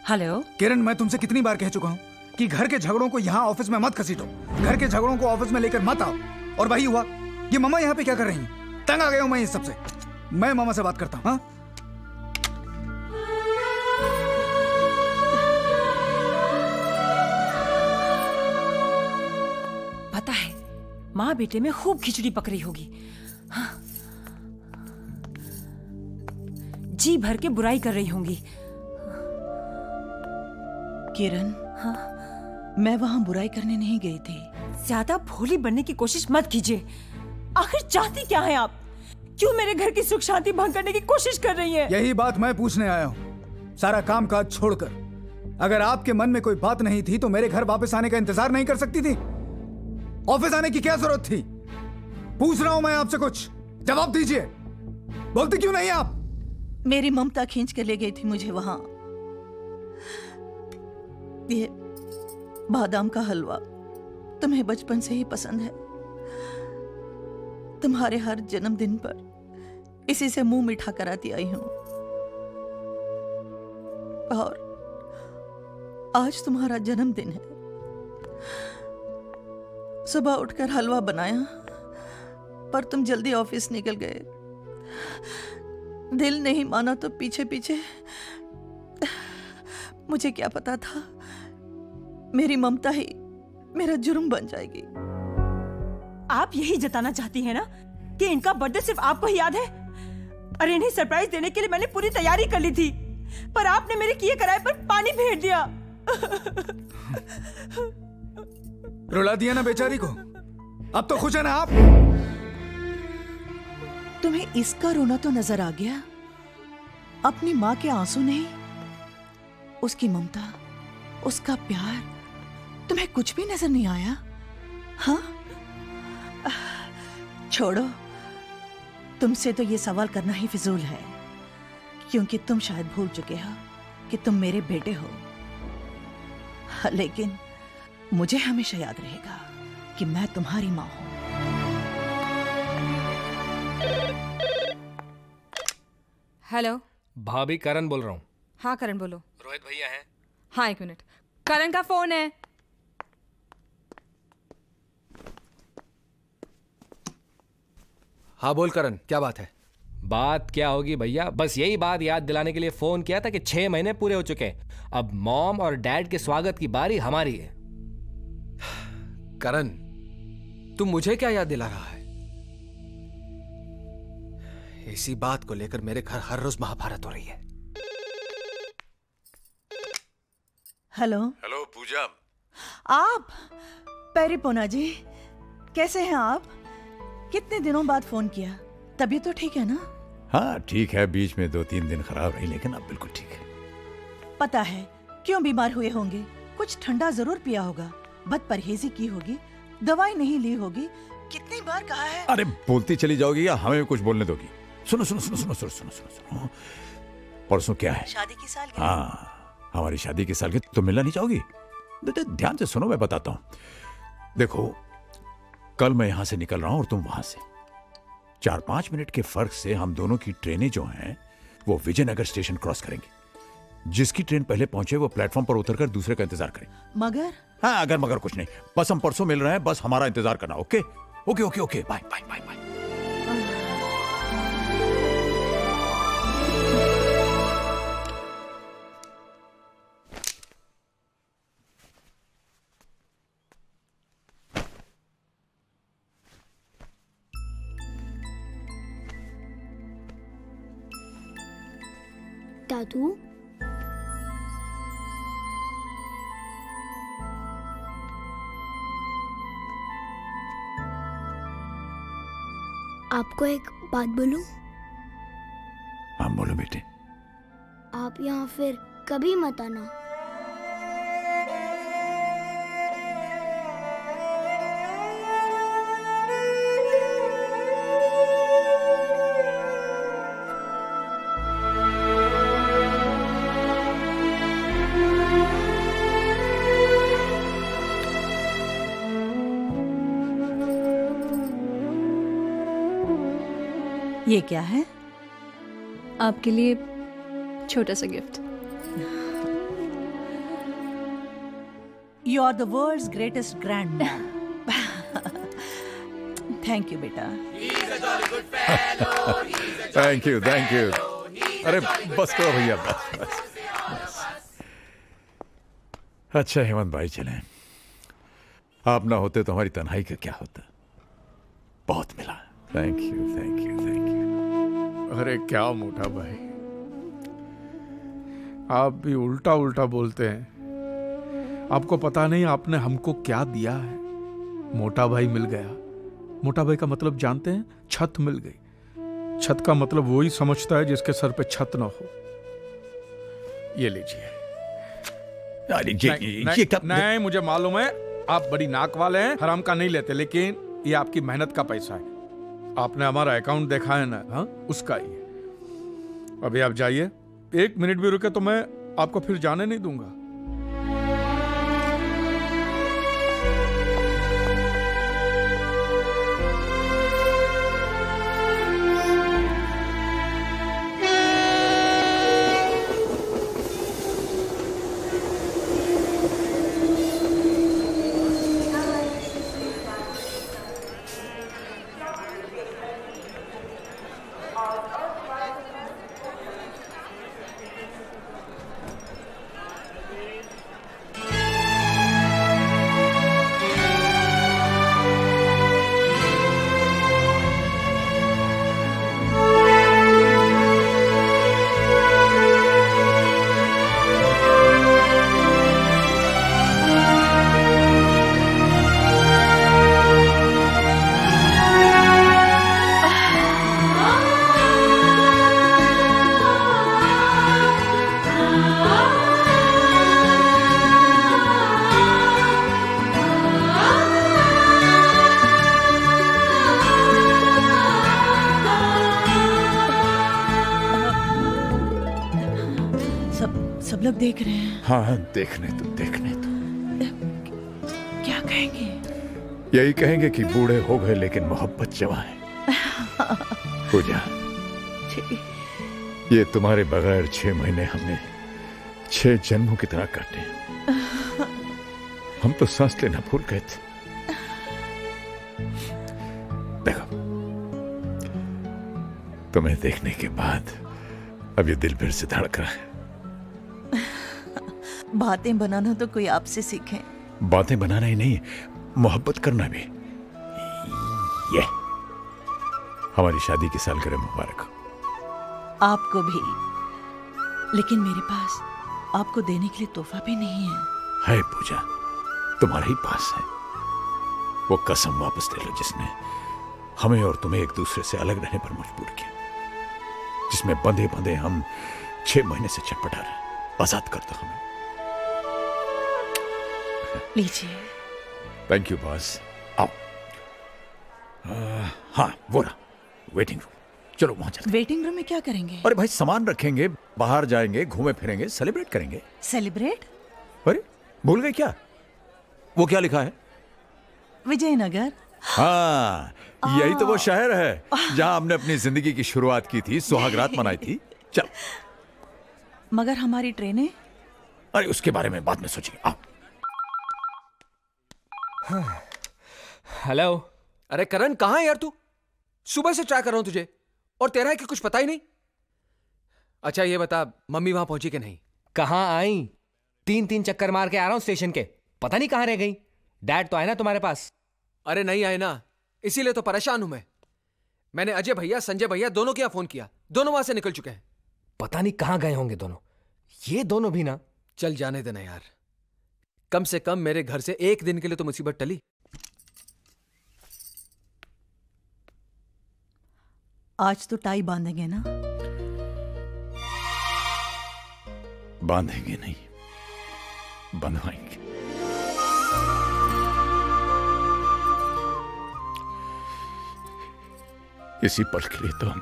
Hello किरण, मैं तुमसे कितनी बार कह चुका हूँ कि घर के झगड़ों को यहाँ ऑफिस में मत घसीटो, घर के झगड़ों को ऑफिस में लेकर मत आओ। और वही हुआ। ये मम्मा यहाँ पे क्या कर रही हैं? तंग आ गया हूँ मैं इस सबसे। मैं मामा से बात करता हूँ। हाँ, पता है माँ बेटे में खूब खिचड़ी पक रही होगी। हाँ। जी भर के बुराई कर रही होंगी। किरण, हाँ? मैं वहां बुराई करने नहीं गई थी। ज्यादा भोली बनने की कोशिश मत कीजिए। आखिर चाहती क्या है आप? क्यों मेरे घर की सुख शांति भंग करने की कोशिश कर रही हैं? यही बात मैं पूछने आया हूँ। सारा काम काज छोड़कर अगर आपके मन में कोई बात नहीं थी तो मेरे घर वापस आने का इंतजार नहीं कर सकती थी? ऑफिस आने की क्या जरूरत थी? पूछ रहा हूं मैं आपसे, कुछ जवाब दीजिए। बोलती क्यों नहीं आप? मेरी ममता खींच के ले गई थी मुझे वहां। ये बादाम का हलवा तुम्हें बचपन से ही पसंद है। तुम्हारे हर जन्मदिन पर इसी से मुंह मीठा कराती आई हूं। और आज तुम्हारा जन्मदिन है। सुबह उठकर हलवा बनाया, पर तुम जल्दी ऑफिस निकल गए। दिल नहीं माना तो पीछे पीछे। मुझे क्या पता था मेरी ममता ही मेरा जुर्म बन जाएगी। आप यही जताना चाहती हैं ना कि इनका बर्थडे सिर्फ आपको ही याद है? अरे इन्हें सरप्राइज देने के लिए मैंने पूरी तैयारी कर ली थी, पर आपने मेरे किए कराए पर पानी फेर दिया। रुला दिया ना बेचारी को। अब तो खुश है ना आप? तुम्हें इसका रोना तो नजर आ गया, अपनी माँ के आंसू नहीं। उसकी ममता, उसका प्यार, तुम्हें कुछ भी नजर नहीं आया? हाँ, छोड़ो, तुमसे तो ये सवाल करना ही फिजूल है, क्योंकि तुम शायद भूल चुके हो कि तुम मेरे बेटे हो। लेकिन मुझे हमेशा याद रहेगा कि मैं तुम्हारी माँ हूं। हेलो भाभी, करण बोल रहा हूँ। हाँ करण बोलो। रोहित भैया हैं? हाँ 1 मिनट, करण का फोन है। हाँ बोल करण, क्या बात है? बात क्या होगी भैया, बस यही बात याद दिलाने के लिए फोन किया था कि 6 महीने पूरे हो चुके हैं। अब मॉम और डैड के स्वागत की बारी हमारी है। करण, तुम मुझे क्या याद दिला रहा है? इसी बात को लेकर मेरे घर हर रोज महाभारत हो रही है। हेलो हेलो पूजा। आप? पेरिपोना जी, कैसे हैं आप? कितने दिनों बाद फोन किया। तबीयत तो ठीक है ना? हाँ ठीक है, बीच में 2-3 दिन खराब रही, लेकिन अब बिल्कुल ठीक है। पता है क्यों बीमार हुए होंगे? कुछ ठंडा जरूर पिया होगा, बद परहेजी की होगी, दवाई नहीं ली होगी। कितनी बार कहा है? अरे बोलती चली जाओगी या हमें भी कुछ बोलने दोगी? सुनो सुनो सुनो सुनो सुनो सुनो सुनो सुनो। परसों क्या है? शादी की सालगिरह। हाँ, हमारी शादी की सालगिरह। तुम मिलना नहीं चाहोगी? बेटे ध्यान से सुनो, मैं बताता हूँ। देखो, कल मैं यहां से निकल रहा हूं और तुम वहां से। 4-5 मिनट के फर्क से हम दोनों की ट्रेनें जो हैं वो विजयनगर स्टेशन क्रॉस करेंगी। जिसकी ट्रेन पहले पहुंचे वो प्लेटफॉर्म पर उतरकर दूसरे का इंतजार करें। मगर? हाँ, अगर मगर कुछ नहीं, बस हम परसों मिल रहे हैं, बस हमारा इंतजार करना। Okay okay okay okay, bye bye bye bye. दादू, आपको एक बात बोलूं? हाँ बोलो बेटे। आप यहाँ फिर कभी मत आना। ये क्या है? आपके लिए छोटा सा gift. You are the world's greatest grandmom. Thank you, बेटा. Thank you, thank you. अरे बस करो भैया, बस. अच्छा हेमंत भाई चलें. आप ना होते तो हमारी तन्हाई का क्या होता. बहुत मिला. Thank you, thank you, thank you. अरे क्या मोटा भाई, आप भी उल्टा उल्टा बोलते हैं. आपको पता नहीं आपने हमको क्या दिया है. मोटा भाई मिल गया. मोटा भाई का मतलब जानते हैं? छत मिल गई. छत का मतलब वही समझता है जिसके सर पे छत ना हो. ये लीजिए. नहीं, मुझे मालूम है आप बड़ी नाक वाले हैं, हराम का नहीं लेते, लेकिन ये आपकी मेहनत का पैसा है. आपने हमारा अकाउंट देखा है ना, हाँ, उसका ही है. अभी आप जाइए. 1 मिनट भी रुके तो मैं आपको फिर जाने नहीं दूंगा. सब लोग देख रहे हैं. हाँ, देखने तो, देखने तो. क्या कहेंगे? यही कहेंगे कि बूढ़े हो गए लेकिन मोहब्बत जवां है. पूजा, ये तुम्हारे बगैर 6 महीने हमने 6 जन्मों की तरह काटे. हम तो सांस लेना भूल गए थे. देखो, तुम्हें देखने के बाद अब ये दिल फिर से धड़क रहा है. बातें बनाना तो कोई आपसे सीखे. बातें बनाना ही नहीं, मोहब्बत करना भी. ये हमारी शादी की सालगिरह मुबारक हो. आपको भी. लेकिन मेरे पास आपको देने के लिए तोहफा भी नहीं है. है पूजा, तुम्हारे ही पास है. वो कसम वापस ले लो जिसने हमें और तुम्हें एक दूसरे से अलग रहने पर मजबूर किया, जिसमें बंधे बंधे हम 6 महीने से छटपटा रहे. आजाद कर दो हमें. लीजिए. Thank you boss. आओ. हाँ, वो रहा वेटिंग रूम. चलो वहां चलते. वेटिंग रूम में क्या करेंगे? अरे भाई, सामान रखेंगे, बाहर जाएंगे, घूमे फिरेंगे, सेलिब्रेट करेंगे. सेलिब्रेट? अरे भूल गए क्या? वो क्या लिखा है? विजयनगर. हाँ, यही तो वो शहर है जहां हमने अपनी जिंदगी की शुरुआत की थी, सुहागरात मनाई थी. चल. मगर हमारी ट्रेनें? अरे उसके बारे में बाद में सोचेंगे. आओ. हेलो. अरे करण, कहां है यार तू? सुबह से ट्राई कर रहा हूं तुझे, और तेरा है कि कुछ पता ही नहीं. अच्छा ये बता, मम्मी वहां पहुंची कि नहीं? कहां आई? 3 चक्कर मार के आ रहा हूं स्टेशन के. पता नहीं कहां रह गई. डैड तो आए ना तुम्हारे पास? अरे नहीं आए ना, इसीलिए तो परेशान हूं मैं. मैंने अजय भैया, संजय भैया दोनों के यहां फोन किया. दोनों वहां से निकल चुके हैं. पता नहीं कहां गए होंगे दोनों. ये दोनों भी ना. चल जाने देना यार. कम से कम मेरे घर से 1 दिन के लिए तो मुसीबत टली. आज तो टाई बांधेंगे ना? बांधेंगे नहीं, बंधवाएंगे. इसी पल के लिए तो हम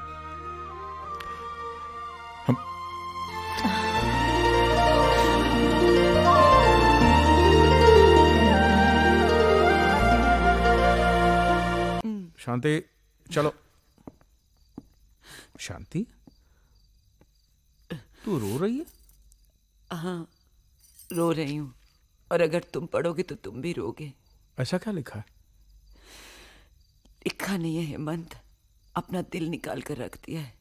शांति, चलो. शांति, तू रो रही है? हाँ, रो रही हूँ. और अगर तुम पढ़ोगे तो तुम भी रोगे। ऐसा क्या लिखा है? लिखा नहीं है हेमंत, अपना दिल निकाल कर रख दिया है।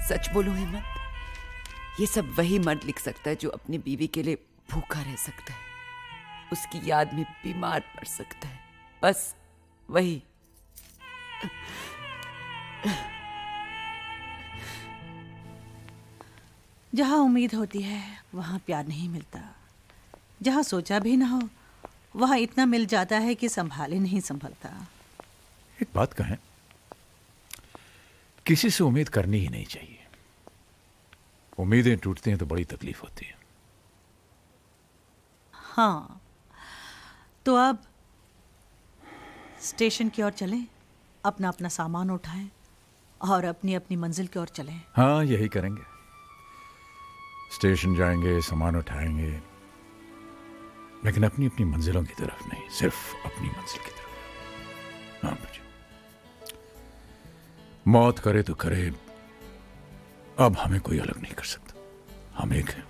सच बोलो हेमंत, ये सब वही मर्द लिख सकता है जो अपनी बीवी के लिए भूखा रह सकता है, उसकी याद में बीमार पड़ सकता है, बस वही। जहाँ उम्मीद होती है वहाँ प्यार नहीं मिलता, जहाँ सोचा भी ना हो वहाँ इतना मिल जाता है कि संभाले नहीं संभलता। एक बात कहें, किसी से उम्मीद करनी ही नहीं चाहिए। उम्मीदें टूटती हैं तो बड़ी तकलीफ होती है। हाँ, तो अब स्टेशन की ओर चलें, अपना अपना सामान उठाएं और अपनी अपनी मंजिल की ओर चलें। हाँ, यही करेंगे। स्टेशन जाएंगे, सामान उठाएंगे, लेकिन अपनी अपनी मंजिलों की तरफ नहीं, सिर्फ अपनी मंजिल की तरफ। हाँ बच्चों, मौत करे तो करे, अब हमें कोई अलग नहीं कर सकता। हम एक हैं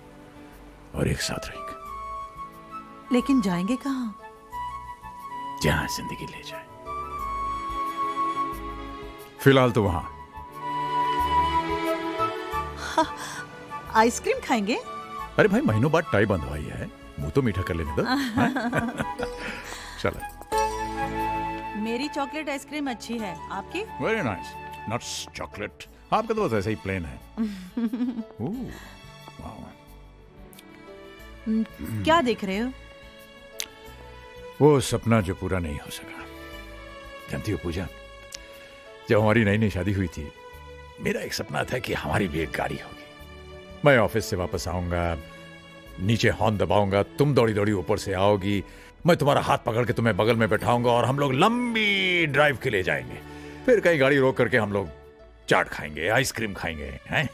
और एक साथ रहेंगे। लेकिन जाएंगे कहाँ? जहां जिंदगी ले जाए। फिलहाल तो वहां। आइसक्रीम खाएंगे? अरे भाई, महीनों बाद टाई बंधवाई है, मुंह तो मीठा कर लेने दो। चलो। मेरी चॉकलेट आइसक्रीम अच्छी है, आपकी? Very nice. Nuts chocolate. आपका तो बस ऐसा ही प्लेन है। क्या देख रहे हो? वो सपना जो पूरा नहीं हो सका। जानती हो पूजा, जब हमारी नई नई शादी हुई थी, मेरा एक सपना था कि हमारी भी एक गाड़ी होगी। मैं ऑफिस से वापस आऊंगा, नीचे हॉर्न दबाऊंगा, तुम दौड़ी दौड़ी ऊपर से आओगी, मैं तुम्हारा हाथ पकड़ के तुम्हें बगल में बैठाऊंगा और हम लोग लंबी ड्राइव के लिए जाएंगे। फिर कहीं गाड़ी रोक करके हम लोग चाट खाएंगे, आइसक्रीम खाएंगे, हैं?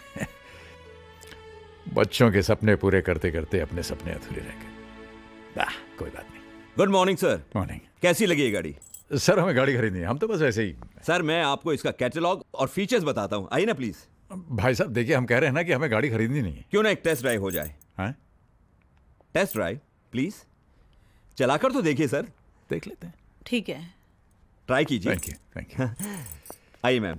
बच्चों के सपने पूरे करते करते अपने सपने अधूरे रह गए। कोई बात नहीं। Good morning sir. मॉर्निंग। कैसी लगी ये गाड़ी? सर, हमें गाड़ी खरीदनी है, हम तो बस ऐसे ही। सर, मैं आपको इसका कैटलॉग और फीचर्स बताता हूँ, आइए ना प्लीज। भाई साहब देखिए, हम कह रहे हैं ना कि हमें गाड़ी खरीदनी नहीं है। क्यों ना एक टेस्ट ड्राइव हो जाए? हैं? टेस्ट ड्राइव प्लीज, चलाकर तो देखिए सर। देख लेते हैं। ठीक है, ट्राई कीजिए। Thank you, thank you. आइए मैम।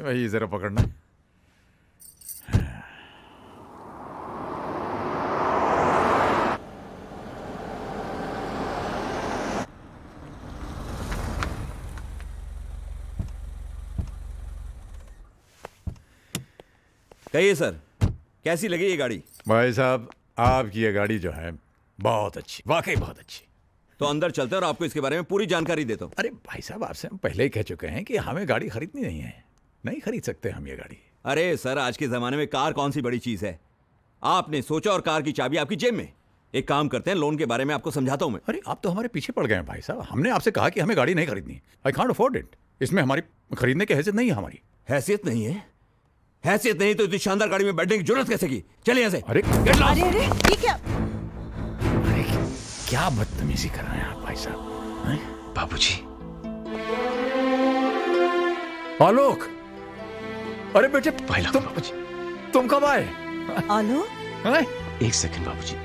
वही जरा पकड़ना। कहिए सर, कैसी लगी ये गाड़ी? भाई साहब, आपकी ये गाड़ी जो है बहुत अच्छी, वाकई बहुत अच्छी। तो अंदर चलते हैं और आपको इसके बारे में पूरी जानकारी देता हूँ। अरे भाई साहब, आपसे हम पहले ही कह चुके हैं कि हमें गाड़ी खरीदनी नहीं है, नहीं खरीद सकते हम ये गाड़ी। अरे सर, आज के जमाने में कार कौन सी बड़ी चीज है? आपने सोचा और कार की चाबी आपकी जेब में। एक काम करते हैं, लोन के बारे में आपको समझाता हूँ मैं। अरे आप तो हमारे पीछे पड़ गए हैं भाई साहब। हमने आपसे कहा कि हमें गाड़ी नहीं खरीदनी। I can't afford it. इसमें हमारी खरीदने की हैसियत नहीं है। हमारी हैसियत नहीं है? हैसियत नहीं तो इतनी शानदार गाड़ी में बैठने की जरूरत कैसे की? चलिए यहाँ से। अरे अरे ये क्या? अरे क्या बदतमीजी कर रहे हैं आप भाई साहब? बाबूजी। आलोक, अरे बेटे तुम कब आए? आलोक, एक सेकंड बाबूजी।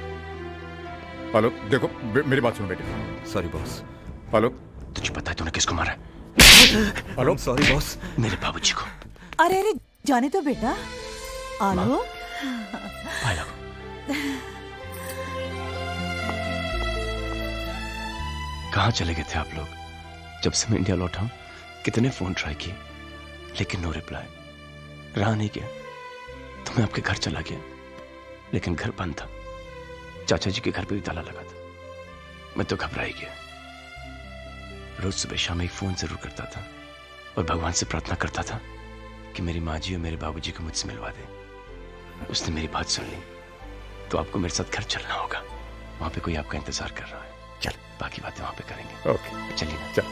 आलोक देखो, मेरी बात सुनो बेटे। Sorry boss. आलोक, तुझे पता है तूने किसको मारा है? आलोक, सॉरी बॉस। मेरे बाबूजी को। अरे अरे जाने तो बेटा। आलोक, कहाँ चले गए थे आप लोग? जब से मैं इंडिया लौटा हूं, कितने फोन ट्राई किए, लेकिन नो रिप्लाई। रहा नहीं गया तो मैं आपके घर चला गया, लेकिन घर बंद था। चाचा जी के घर पे भी ताला लगा था। मैं तो घबरा ही गया। रोज सुबह शाम एक फोन जरूर करता था और भगवान से प्रार्थना करता था कि मेरी माँ जी और मेरे बाबूजी को मुझसे मिलवा दे। उसने मेरी बात सुन ली। तो आपको मेरे साथ घर चलना होगा, वहां पे कोई आपका इंतजार कर रहा है। चल, बाकी बातें वहां पे करेंगे। ओके, चलिए ना। चल।